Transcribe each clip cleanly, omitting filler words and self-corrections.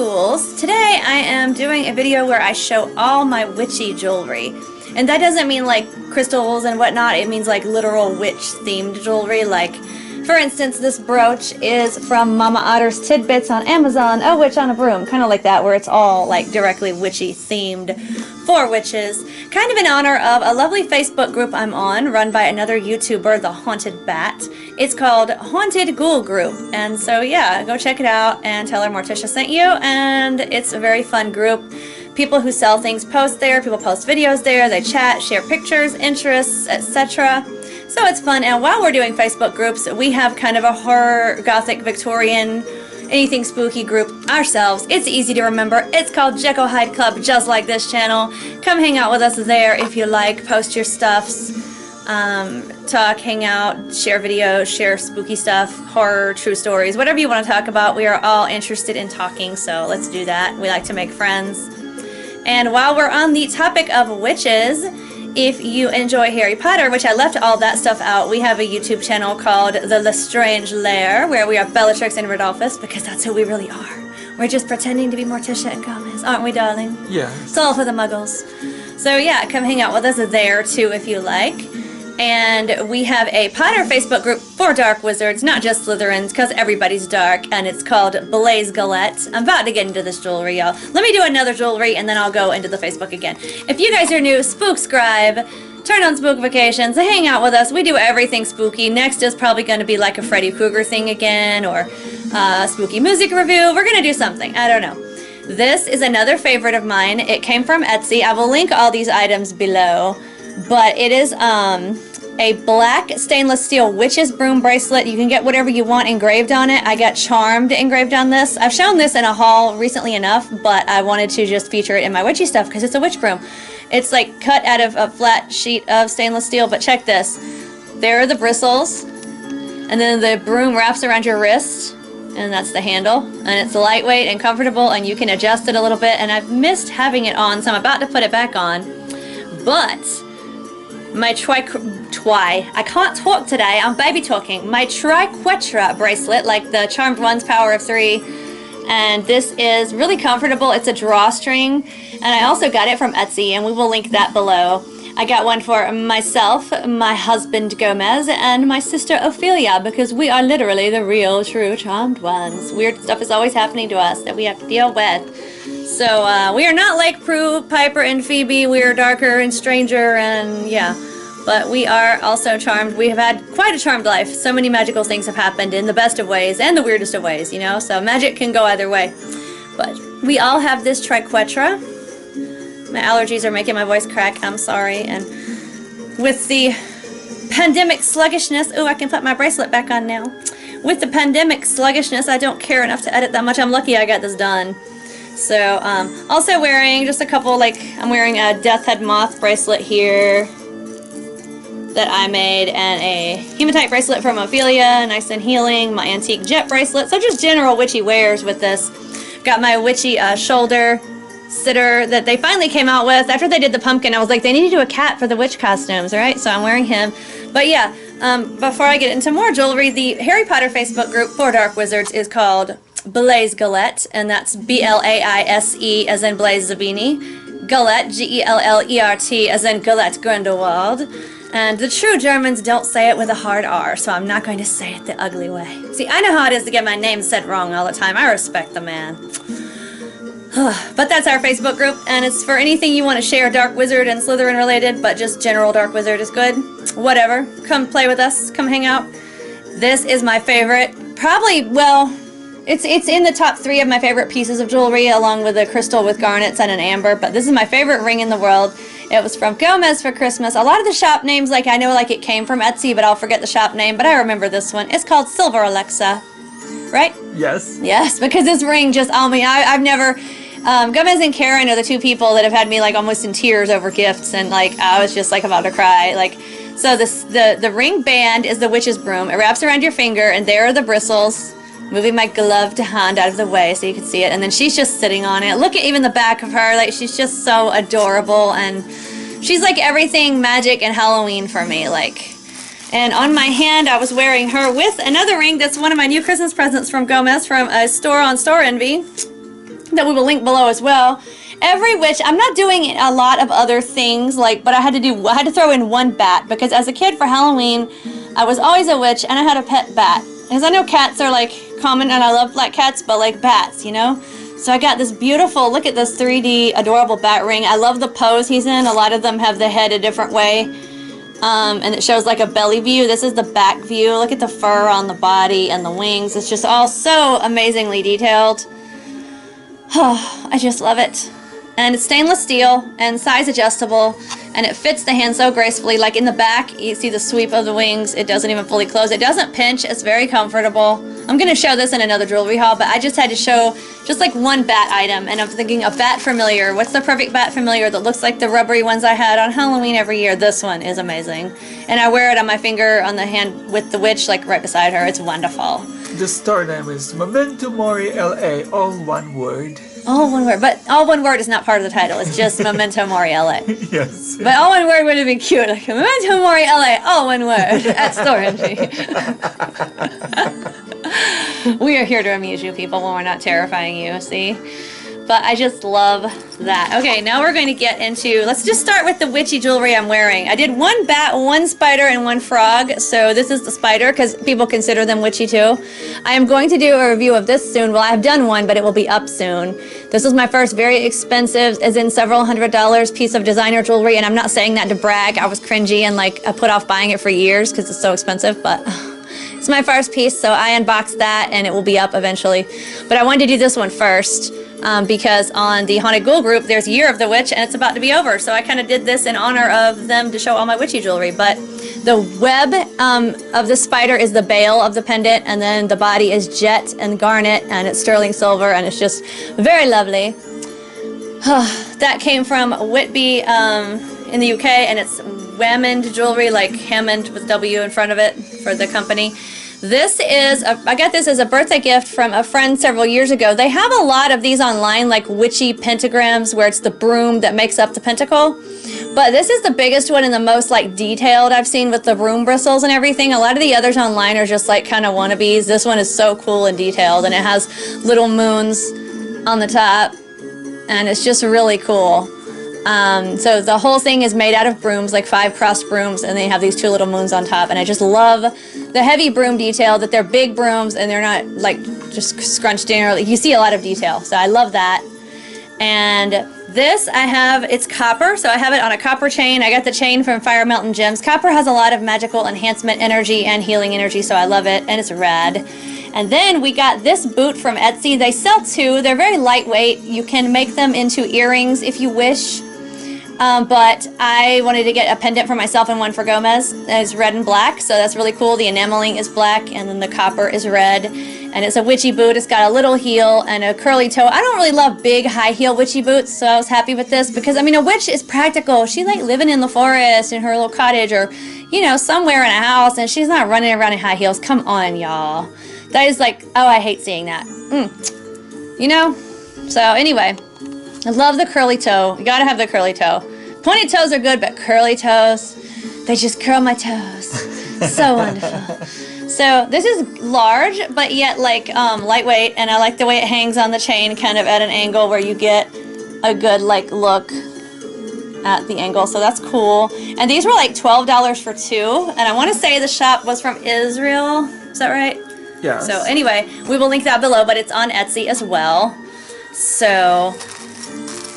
ghouls. Today I am doing a video where I show all my witchy jewelry. And that doesn't mean like crystals and whatnot, it means like literal witch themed jewelry. Like, for instance, this brooch is from Mama Otter's Tidbits on Amazon, a witch on a broom, kind of like that, where it's all like directly witchy themed for witches. Kind of in honor of a lovely Facebook group I'm on, run by another YouTuber, The Haunted Bat. It's called Haunted Ghoul Group, and so yeah, go check it out and tell her Morticia sent you, and it's a very fun group. People who sell things post there, people post videos there, they chat, share pictures, interests, etc. So it's fun, and while we're doing Facebook groups, we have kind of a horror, Gothic, Victorian, anything spooky group ourselves. It's easy to remember. It's called Jekyll Hyde Club, just like this channel. Come hang out with us there if you like. Post your stuffs, talk, hang out, share videos, share spooky stuff, horror, true stories, whatever you want to talk about. We are all interested in talking, so let's do that. We like to make friends. And while we're on the topic of witches, if you enjoy Harry Potter, which I left all that stuff out, we have a YouTube channel called The Lestrange Lair, where we are Bellatrix and Rodolphus, because that's who we really are. We're just pretending to be Morticia and Gomez, aren't we, darling? Yeah. It's all for the muggles. So yeah, come hang out with us there, too, if you like. And we have a Potter Facebook group for dark wizards, not just Slytherins, because everybody's dark, and it's called Blaze Galette. I'm about to get into this jewelry, y'all. Let me do another jewelry, and then I'll go into the Facebook again. If you guys are new, Spookscribe, turn on Spookifications, hang out with us. We do everything spooky. Next is probably going to be like a Freddy Krueger thing again, or spooky music review. We're going to do something. I don't know. This is another favorite of mine. It came from Etsy. I will link all these items below, but it is a black stainless steel witch's broom bracelet. You can get whatever you want engraved on it. I got Charmed engraved on this. I've shown this in a haul recently enough, but I wanted to just feature it in my witchy stuff because it's a witch broom. It's like cut out of a flat sheet of stainless steel, but check this. There are the bristles, and then the broom wraps around your wrist, and that's the handle. And it's lightweight and comfortable, and you can adjust it a little bit, and I've missed having it on, so I'm about to put it back on. But my I can't talk today, I'm baby talking. My Triquetra bracelet, like the Charmed One's Power of 3. And this is really comfortable. It's a drawstring. And I also got it from Etsy, and we will link that below. I got one for myself, my husband Gomez, and my sister Ophelia, because we are literally the real, true Charmed Ones. Weird stuff is always happening to us that we have to deal with. So, we are not like Prue, Piper, and Phoebe. We are darker and stranger, and yeah. But we are also charmed. We have had quite a charmed life. So many magical things have happened in the best of ways and the weirdest of ways, you know? So magic can go either way. But we all have this Triquetra. My allergies are making my voice crack. I'm sorry. And with the pandemic sluggishness... Ooh, I can put my bracelet back on now. With the pandemic sluggishness, I don't care enough to edit that much. I'm lucky I got this done. So, also wearing just a couple, like, I'm wearing a Death Head Moth bracelet here that I made, and a hematite bracelet from Ophelia, nice and healing, my antique jet bracelet, so just general witchy wares with this. Got my witchy shoulder sitter that they finally came out with. After they did the pumpkin, I was like, they need to do a cat for the witch costumes, right? So I'm wearing him. But yeah, before I get into more jewelry, the Harry Potter Facebook group for dark wizards is called Blaze Galette, and that's B-L-A-I-S-E as in Blaze Zabini. Galette, G-E-L-L-E-R-T as in Galette Grindelwald. And the true Germans don't say it with a hard R, so I'm not going to say it the ugly way. See, I know how it is to get my name said wrong all the time. I respect the man. But that's our Facebook group, and it's for anything you want to share, Dark Wizard and Slytherin related, but just general Dark Wizard is good. Whatever. Come play with us. Come hang out. This is my favorite. Probably, well, it's in the top 3 of my favorite pieces of jewelry, along with a crystal with garnets and an amber, but this is my favorite ring in the world. It was from Gomez for Christmas. A lot of the shop names, like I know like it came from Etsy, but I'll forget the shop name, but I remember this one. It's called Silver Alexa, right? Yes. Yes, because this ring just, I mean, I've never, Gomez and Karen are the 2 people that have had me like almost in tears over gifts, and like I was just like about to cry. Like, so the ring band is the witch's broom. It wraps around your finger, and there are the bristles. Moving my gloved hand out of the way so you can see it, and then she's just sitting on it. Look at even the back of her, like she's just so adorable, and she's like everything magic and Halloween for me, like. And on my hand, I was wearing her with another ring that's one of my new Christmas presents from Gomez from a store on Store Envy. that we will link below as well. Every witch, I'm not doing a lot of other things, like, but I had to throw in one bat, because as a kid for Halloween, I was always a witch, and I had a pet bat. Because I know cats are like common, and I love black cats, but like bats, you know? So I got this beautiful, look at this 3D adorable bat ring. I love the pose he's in. A lot of them have the head a different way. And it shows like a belly view. This is the back view. Look at the fur on the body and the wings. It's just all so amazingly detailed. Oh, I just love it. And it's stainless steel and size adjustable, and it fits the hand so gracefully. Like in the back, you see the sweep of the wings. It doesn't even fully close. It doesn't pinch. It's very comfortable. I'm going to show this in another jewelry haul, but I just had to show just like one bat item, and I'm thinking a bat familiar. What's the perfect bat familiar that looks like the rubbery ones I had on Halloween every year? This one is amazing. And I wear it on my finger on the hand with the witch, like right beside her. It's wonderful. The store name is Memento Mori LA, all one word. All one word, but all one word is not part of the title. It's just Memento Mori LA. Yes. But all one word would have been cute. Like Memento Mori LA, all one word at store entry. We are here to amuse you people when we're not terrifying you, see? But I just love that. Okay, now we're going to get into, let's just start with the witchy jewelry I'm wearing. I did one bat, one spider, and one frog. So this is the spider, because people consider them witchy too. I am going to do a review of this soon. Well, I have done one, but it will be up soon. This is my first very expensive, as in several $100s piece of designer jewelry. And I'm not saying that to brag. I was cringy and like I put off buying it for years because it's so expensive, but it's my first piece. So I unboxed that and it will be up eventually. But I wanted to do this one first. Because on the Haunted Ghoul group, there's Year of the Witch, and it's about to be over. So I kind of did this in honor of them to show all my witchy jewelry. But the web of the spider is the bale of the pendant, and then the body is jet and garnet, and it's sterling silver, and it's just very lovely. That came from Whitby in the UK, and it's Hammond jewelry, like Hammond with W in front of it for the company. This is, I got this as a birthday gift from a friend several years ago. They have a lot of these online, like witchy pentagrams, where it's the broom that makes up the pentacle. But this is the biggest one and the most like detailed I've seen with the broom bristles and everything. A lot of the others online are just like kind of wannabes. This one is so cool and detailed, and it has little moons on the top, and it's just really cool. So the whole thing is made out of brooms, like 5 crossed brooms, and they have these 2 little moons on top, and I just love the heavy broom detail, that they're big brooms and they're not like just scrunched in, or like, you see a lot of detail, so I love that. And this I have, it's copper, so I have it on a copper chain. I got the chain from Fire Mountain Gems. Copper has a lot of magical enhancement energy and healing energy, so I love it, and it's rad. And then we got this boot from Etsy. They sell 2. They're very lightweight. You can make them into earrings if you wish. But I wanted to get a pendant for myself and one for Gomez. It's red and black, so that's really cool. The enameling is black, and then the copper is red. And it's a witchy boot. It's got a little heel and a curly toe. I don't really love big, high heel witchy boots, so I was happy with this because, I mean, a witch is practical. She like living in the forest in her little cottage, or, you know, somewhere in a house, and she's not running around in high heels. Come on, y'all. That is like, oh, I hate seeing that. You know? So anyway, I love the curly toe. You gotta have the curly toe. Pointed toes are good, but curly toes, they just curl my toes. So wonderful. So this is large, but yet like lightweight, and I like the way it hangs on the chain, kind of at an angle where you get a good like look at the angle. So that's cool. And these were like $12 for 2. And I want to say the shop was from Israel. Is that right? Yeah. So anyway, we will link that below, but it's on Etsy as well. So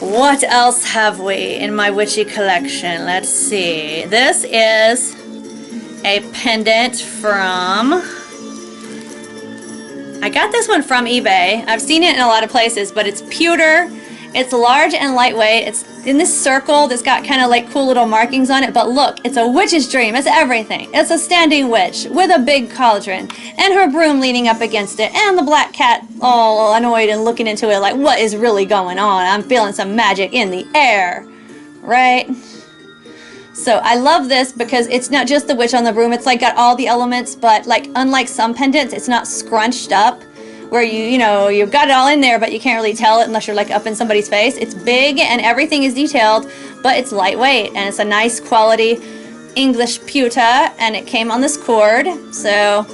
what else have we in my witchy collection? Let's see. This is a pendant from, I got this one from eBay. I've seen it in a lot of places, but it's pewter. It's large and lightweight. It's in this circle that's got kind of like cool little markings on it. But look, it's a witch's dream. It's everything. It's a standing witch with a big cauldron and her broom leaning up against it, and the black cat all annoyed and looking into it like, what is really going on? I'm feeling some magic in the air, right? So I love this because it's not just the witch on the broom. It's like got all the elements, but like unlike some pendants, it's not scrunched up, where you know, you've got it all in there, but you can't really tell it unless you're like up in somebody's face. It's big and everything is detailed, but it's lightweight, and it's a nice quality English pewter, and it came on this cord. So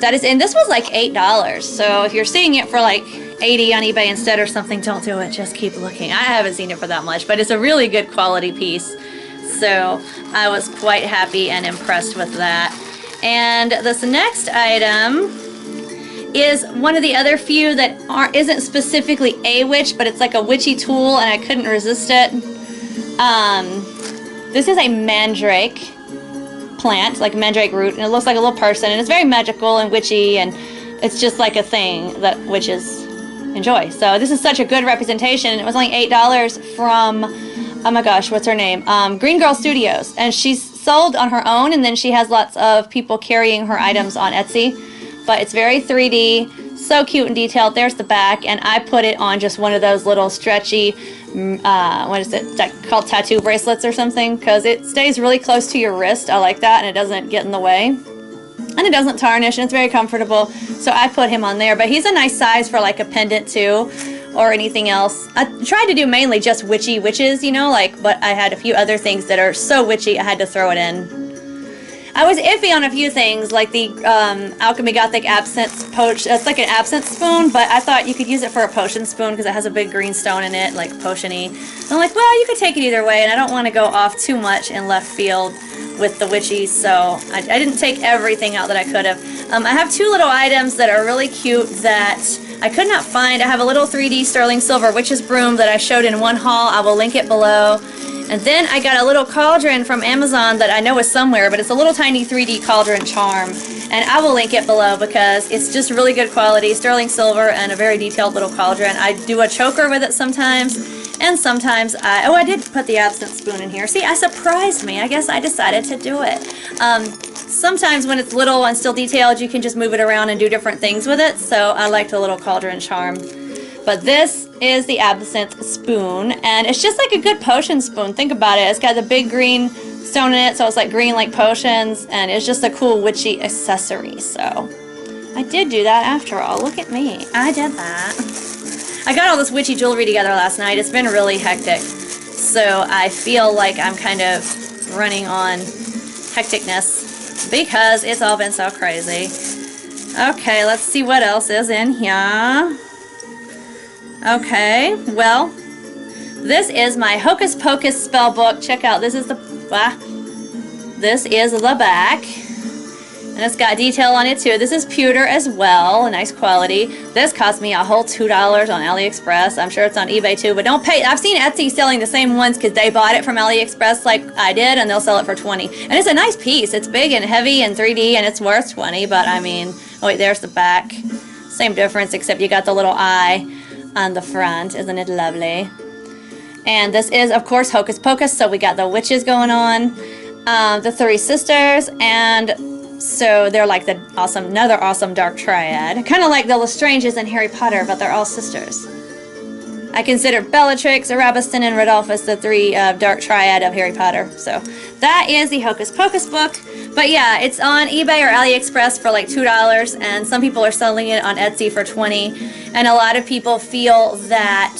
That is, and this was like $8. So if you're seeing it for like 80 on eBay instead or something, don't do it. Just keep looking. I haven't seen it for that much, but it's a really good quality piece. So I was quite happy and impressed with that. And this next item is one of the other few that isn't specifically a witch, but it's like a witchy tool, and I couldn't resist it. This is a mandrake plant, like a mandrake root, and it looks like a little person, and it's very magical and witchy, and it's just like a thing that witches enjoy. So this is such a good representation, and it was only $8 from, oh my gosh, what's her name? Green Girl Studios, and she's sold on her own, and then she has lots of people carrying her items on Etsy. But it's very 3D, so cute and detailed. There's the back, and I put it on just one of those little stretchy, what is it, called tattoo bracelets or something, because it stays really close to your wrist. I like that, and it doesn't get in the way. And it doesn't tarnish, and it's very comfortable. So I put him on there, but he's a nice size for like a pendant too, or anything else. I tried to do mainly just witchy witches, you know, like, but I had a few other things that are so witchy I had to throw it in. I was iffy on a few things, like the Alchemy Gothic absinthe poach. It's like an absinthe spoon, but I thought you could use it for a potion spoon because it has a big green stone in it, like potion-y. And I'm like, well, you could take it either way, and I don't want to go off too much in left field with the witchies, so I didn't take everything out that I could have. I have two little items that are really cute that I could not find. I have a little 3D sterling silver witch's broom that I showed in one haul. I will link it below. And then I got a little cauldron from Amazon that I know is somewhere, but it's a little tiny 3D cauldron charm. And I will link it below because it's just really good quality, sterling silver, and a very detailed little cauldron. I do a choker with it sometimes, and sometimes I did put the absinthe spoon in here. See, I surprised me. I guess I decided to do it. Sometimes when it's little and still detailed, you can just move it around and do different things with it. So I like the little cauldron charm. But this is the absinthe spoon, and it's just like a good potion spoon. Think about it. It's got the big green stone in it, so it's like green like potions, and it's just a cool witchy accessory. So I did do that after all. Look at me. I did that. I got all this witchy jewelry together last night. It's been really hectic. So I feel like I'm kind of running on hecticness because it's all been so crazy. Okay, let's see what else is in here. Okay, well, this is my Hocus Pocus spell book. Check out, this is the back, and it's got detail on it too. This is pewter as well, a nice quality. This cost me a whole $2 on AliExpress. I'm sure it's on eBay too, but don't pay. I've seen Etsy selling the same ones because they bought it from AliExpress like I did, and they'll sell it for $20. And it's a nice piece. It's big and heavy and 3D, and it's worth $20. But I mean, oh wait, there's the back. Same difference, except you got the little eye on the front. Isn't it lovely? And this is, of course, Hocus Pocus, so we got the witches going on, the three sisters, and so they're like the another awesome dark triad, kind of like the Lestranges in Harry Potter, but they're all sisters. I consider Bellatrix, Arabeston, and Rodolphus the three dark triad of Harry Potter. So that is the Hocus Pocus book. But yeah, it's on eBay or AliExpress for like $2, and some people are selling it on Etsy for $20. And a lot of people feel that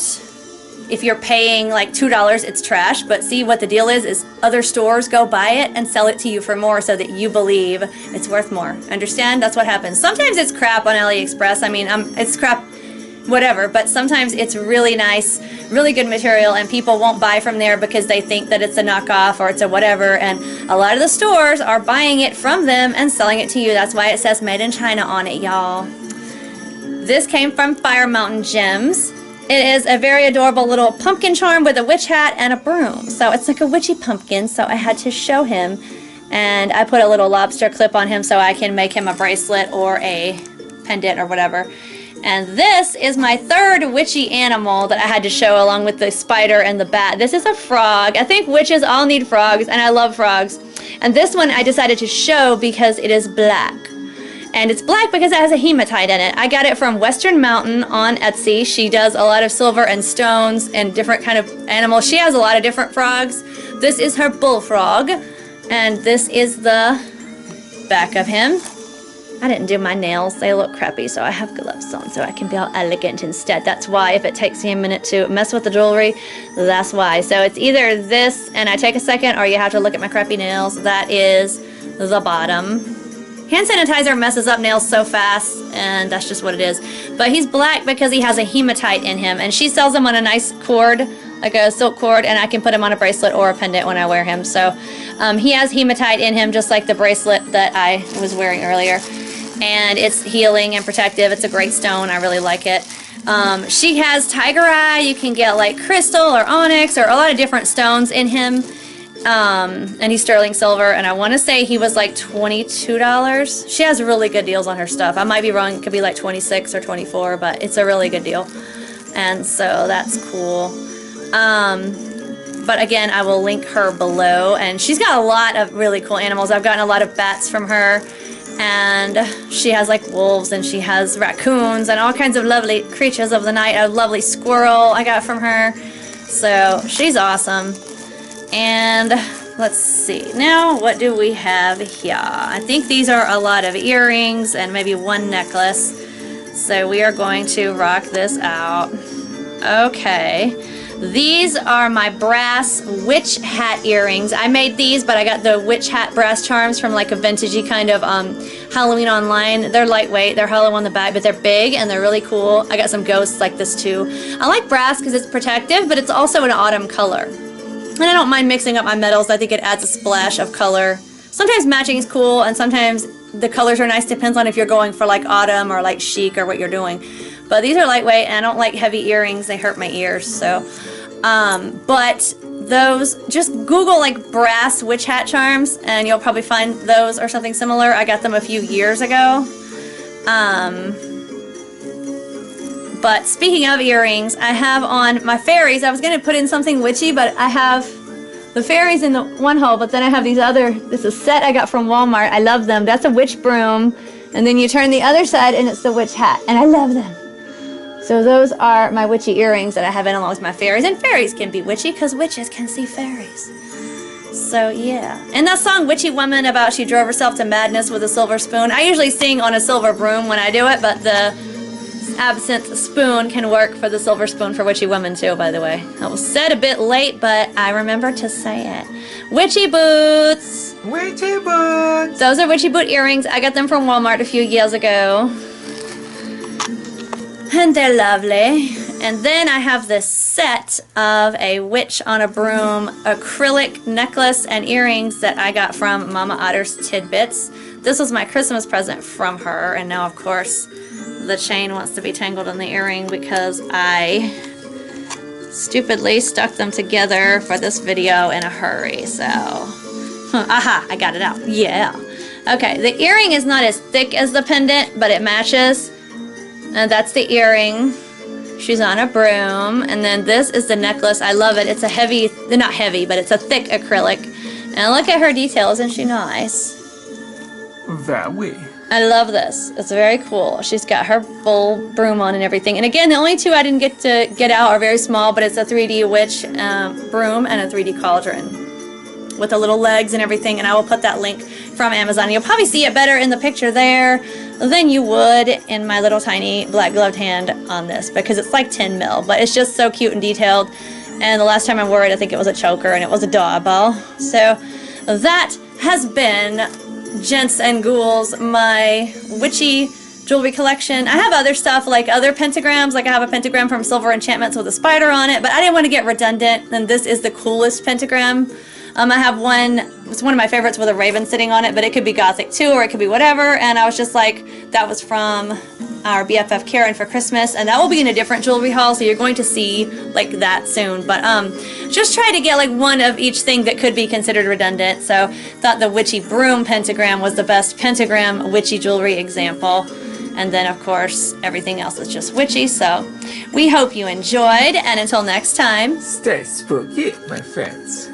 if you're paying like $2, it's trash. But see, what the deal is other stores go buy it and sell it to you for more so that you believe it's worth more. Understand? That's what happens. Sometimes it's crap on AliExpress. I mean, it's crap whatever, but sometimes it's really nice, really good material, and people won't buy from there because they think that it's a knockoff or it's a whatever, and a lot of the stores are buying it from them and selling it to you. That's why it says Made in China on it, y'all. This came from Fire Mountain Gems. It is a very adorable little pumpkin charm with a witch hat and a broom. So it's like a witchy pumpkin, so I had to show him, and I put a little lobster clip on him so I can make him a bracelet or a pendant or whatever. And this is my third witchy animal that I had to show along with the spider and the bat. This is a frog. I think witches all need frogs, and I love frogs. And this one I decided to show because it is black. And it's black because it has a hematite in it. I got it from Western Mountain on Etsy. She does a lot of silver and stones and different kind of animals. She has a lot of different frogs. This is her bullfrog. And this is the back of him. I didn't do my nails. They look crappy, so I have gloves on so I can be all elegant instead. That's why if it takes me a minute to mess with the jewelry, that's why. So it's either this and I take a second, or you have to look at my crappy nails. That is the bottom. Hand sanitizer messes up nails so fast, and that's just what it is. But he's black because he has a hematite in him, and she sells him on a nice cord, like a silk cord, and I can put him on a bracelet or a pendant when I wear him. So he has hematite in him, just like the bracelet that I was wearing earlier. And it's healing and protective. It's a great stone. I really like it. She has tiger eye. You can get like crystal or onyx or a lot of different stones in him. And he's sterling silver, and I want to say he was like $22. She has really good deals on her stuff. I might be wrong. It could be like 26 or 24, but it's a really good deal. And so that's cool. But again, I will link her below, and she's got a lot of really cool animals. I've gotten a lot of bats from her, and she has like wolves, and she has raccoons and all kinds of lovely creatures of the night. A lovely squirrel I got from her. So she's awesome. And let's see, now what do we have here? I think these are a lot of earrings and maybe one necklace. So we are going to rock this out. Okay, these are my brass witch hat earrings. I made these, but I got the witch hat brass charms from like a vintagey kind of Halloween online. They're lightweight, they're hollow on the back, but they're big and they're really cool. I got some ghosts like this too. I like brass because it's protective, but it's also an autumn color. And I don't mind mixing up my metals. I think it adds a splash of color. Sometimes matching is cool, and sometimes the colors are nice. Depends on if you're going for like autumn or like chic or what you're doing. But these are lightweight, and I don't like heavy earrings. They hurt my ears. So, but those, just Google like brass witch hat charms, and you'll probably find those or something similar. I got them a few years ago. But speaking of earrings, I have on my fairies. I was going to put in something witchy, but I have the fairies in the one hole, but then I have these other, this is a set I got from Walmart. I love them. That's a witch broom. And then you turn the other side and it's the witch hat. And I love them. So those are my witchy earrings that I have in along with my fairies. And fairies can be witchy because witches can see fairies. So yeah. And that song Witchy Woman about she drove herself to madness with a silver spoon. I usually sing on a silver broom when I do it, but the absinthe spoon can work for the silver spoon for witchy women too, by the way. I was said a bit late, but I remember to say it. Witchy boots! Witchy boots! Those are witchy boot earrings. I got them from Walmart a few years ago. And they're lovely. And then I have this set of a witch on a broom acrylic necklace and earrings that I got from Mama Otter's Tidbits. This was my Christmas present from her, and now of course the chain wants to be tangled in the earring because I stupidly stuck them together for this video in a hurry. So, aha, I got it out. Yeah. Okay, the earring is not as thick as the pendant, but it matches. And that's the earring. She's on a broom. And then this is the necklace. I love it. It's a heavy, not heavy, but it's a thick acrylic. And look at her detail. Isn't she nice? Very. I love this. It's very cool. She's got her full broom on and everything. And again, the only two I didn't get to get out are very small, but it's a 3D witch broom and a 3D cauldron with the little legs and everything. And I will put that link from Amazon. You'll probably see it better in the picture there than you would in my little tiny black gloved hand on this because it's like 10 mil, but it's just so cute and detailed. And the last time I wore it, I think it was a choker and it was adorable. So that has been, gents and ghouls, my witchy jewelry collection. I have other stuff like other pentagrams, like I have a pentagram from Silver Enchantments with a spider on it, but I didn't want to get redundant, and this is the coolest pentagram. I have one, it's one of my favorites with a raven sitting on it, but it could be Gothic too, or it could be whatever, and I was just like, that was from our BFF Karen for Christmas, and that will be in a different jewelry haul, so you're going to see like that soon. But just try to get like one of each thing that could be considered redundant. So thought the witchy broom pentagram was the best pentagram witchy jewelry example. And then of course everything else is just witchy. So we hope you enjoyed, and until next time, Stay spooky, my friends.